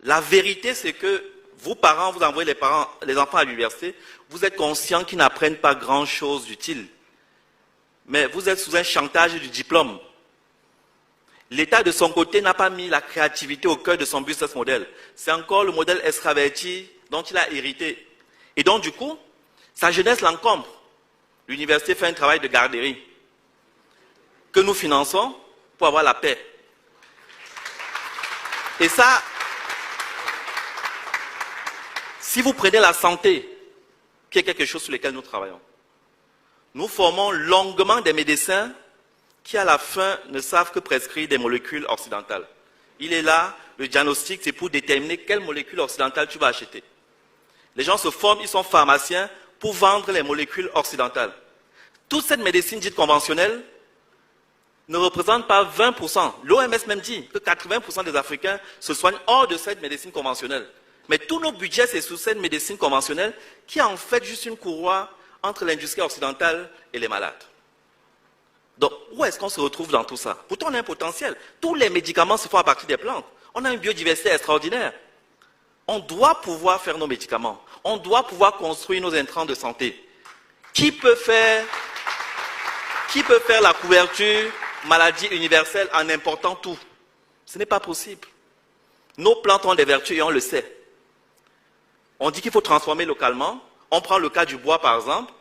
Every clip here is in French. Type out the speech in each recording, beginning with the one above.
La vérité, c'est que vous, parents, vous envoyez les enfants à l'université, vous êtes conscients qu'ils n'apprennent pas grand-chose d'utile. Mais vous êtes sous un chantage du diplôme. L'État, de son côté, n'a pas mis la créativité au cœur de son business model. C'est encore le modèle extraverti dont il a hérité. Et donc, du coup, sa jeunesse l'encombre. L'université fait un travail de garderie que nous finançons pour avoir la paix. Et ça, si vous prenez la santé, qui est quelque chose sur lequel nous travaillons, nous formons longuement des médecins qui, à la fin, ne savent que prescrire des molécules occidentales. Il est là, le diagnostic, c'est pour déterminer quelle molécule occidentale tu vas acheter. Les gens se forment, ils sont pharmaciens pour vendre les molécules occidentales. Toute cette médecine dite conventionnelle ne représente pas 20%. L'OMS même dit que 80% des Africains se soignent hors de cette médecine conventionnelle. Mais tous nos budgets, c'est sur cette médecine conventionnelle qui est en fait juste une courroie entre l'industrie occidentale et les malades. Donc, où est-ce qu'on se retrouve dans tout ça? Pourtant, on a un potentiel. Tous les médicaments se font à partir des plantes. On a une biodiversité extraordinaire. On doit pouvoir faire nos médicaments. On doit pouvoir construire nos intrants de santé. Qui peut faire la couverture maladie universelle en important tout? Ce n'est pas possible. Nos plantes ont des vertus et on le sait. On dit qu'il faut transformer localement. On prend le cas du bois, par exemple.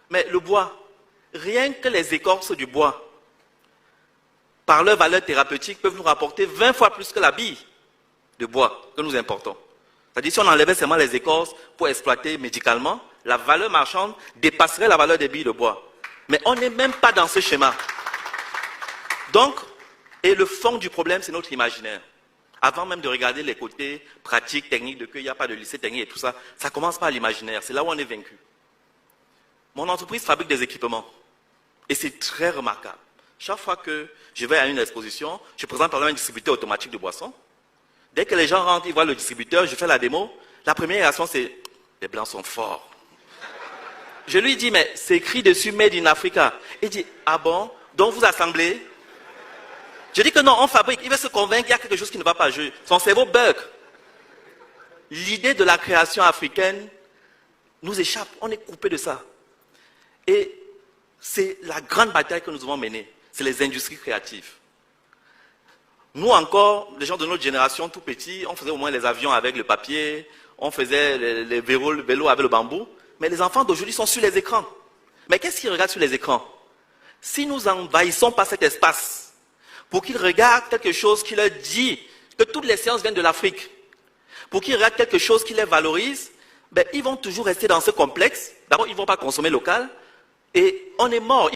Mais le bois, rien que les écorces du bois, par leur valeur thérapeutique, peuvent nous rapporter 20 fois plus que la bille de bois que nous importons. C'est-à-dire, si on enlevait seulement les écorces pour exploiter médicalement, la valeur marchande dépasserait la valeur des billes de bois. Mais on n'est même pas dans ce schéma. Donc, et le fond du problème, c'est notre imaginaire. Avant même de regarder les côtés pratiques, techniques, de qu'il n'y a pas de lycée technique et tout ça, ça commence par l'imaginaire. C'est là où on est vaincu. Mon entreprise fabrique des équipements. Et c'est très remarquable. Chaque fois que je vais à une exposition, je présente par exemple un distributeur automatique de boissons. Dès que les gens rentrent, ils voient le distributeur, je fais la démo. La première réaction, c'est « les Blancs sont forts ». Je lui dis « mais c'est écrit dessus « Made in Africa ». Il dit « ah bon, donc vous assemblez ?» Je dis que non, on fabrique. Il veut se convaincre qu'il y a quelque chose qui ne va pas. Son cerveau bug. L'idée de la création africaine nous échappe. On est coupé de ça. Et c'est la grande bataille que nous devons mener. C'est les industries créatives. Nous encore, les gens de notre génération, tout petits, on faisait au moins les avions avec le papier, on faisait les vélos avec le bambou. Mais les enfants d'aujourd'hui sont sur les écrans. Mais qu'est-ce qu'ils regardent sur les écrans? Si nous n'envahissons pas cet espace, pour qu'ils regardent quelque chose qui leur dit que toutes les sciences viennent de l'Afrique, pour qu'ils regardent quelque chose qui les valorise, ben, ils vont toujours rester dans ce complexe. D'abord, ils ne vont pas consommer local, et on est mort.